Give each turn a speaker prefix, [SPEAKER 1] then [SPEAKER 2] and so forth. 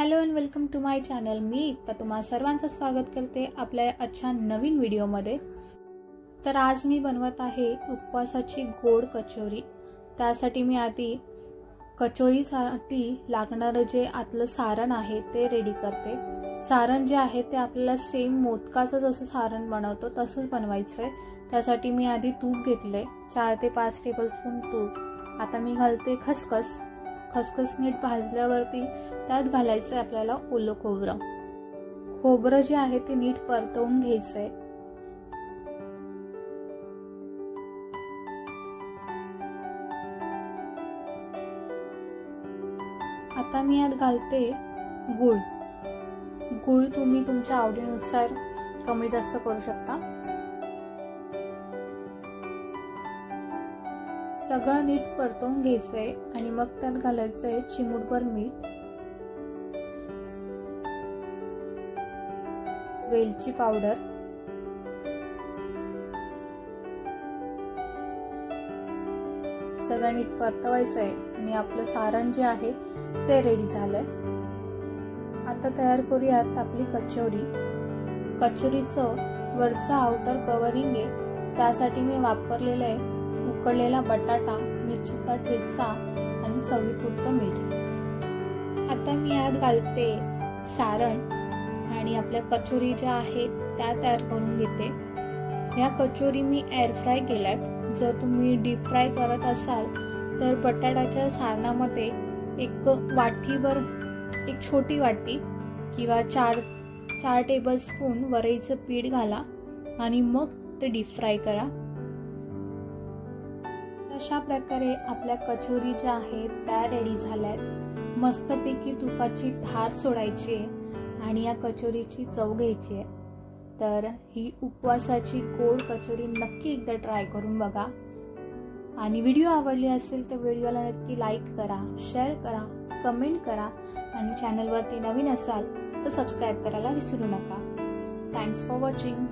[SPEAKER 1] Hello and welcome to my channel. मी एकता तुम्हा सर्वांचं स्वागत करते आपल्या आजच्या नवीन व्हिडिओमध्ये। तर आज मी बनवत आहे उपवासाची गोड कचोरी। त्यासाठी मी आधी कचोरीसाठी लागणारे जे आतलं सारण आहे ते रेडी करते। सारण जे आहे ते आपल्याला सेम मोदकाचं जसं सारण बनवतो तसंच बनवायचंय। त्यासाठी मी आधी तूप घेतले 4 ते 5 टेबलस्पून तूप। आता मी घालते खसखस। खसखस नीट भाजल्यावरती त्यात घालायचं आपल्याला ओलं खोबरं। खोबरं जे आहे ते नीट परतवून घ्यायचंय। आता मी यात घालते गूळ। गूळ तुम्ही तुमच्या आवडीनुसार कमी जास्त करू शकता। सगळं नीट परतवून घ्यायचंय आणि मग त्यात घालायचंय चिमूटभर मीठ, वेलची पावडर, सगळं नीट परतवायचंय आणि आपलं सारण जे आहे ते रेडी झालंय। आता तयार करूयात आपली कचोरी। कचोरीचं वरचं आउटर कवरिंग आहे त्यासाठी मी वापरलेलं आहे उकडलेला बटाटा, मिरचीचा ठेचा आणि चवीपुरतं मीठ। आता मी यात घालते सारण आणि आपल्या कचोरी ज्या आहेत त्या तयार करून घेते। या कचोरी मी एअर फ्राय केल्यात। जर तुम्ही डीप फ्राय करत असाल तर बटाट्याच्या सारणामध्ये एक वाटीभर, एक छोटी वाटी किंवा 4 टेबलस्पून वरईचं पीठ घाला आणि मग ते डीप फ्राय करा। अशा प्रकारे आपल्या कचोरी ज्या आहेत त्या रेडी झाल्यात। मस्तपैकी तुपाची धार सोडायची आणि या कचोरीची चव घ्यायची आहे। तर ही उपवासाची गोड कचोरी नक्की एकदा ट्राय करून बघा। आणि व्हिडिओ आवडली असेल तर व्हिडिओला नक्की लाईक करा, शेअर करा, कमेंट करा आणि चॅनलवरती नवीन असाल तर सबस्क्राईब करायला विसरू नका। Thanks for watching.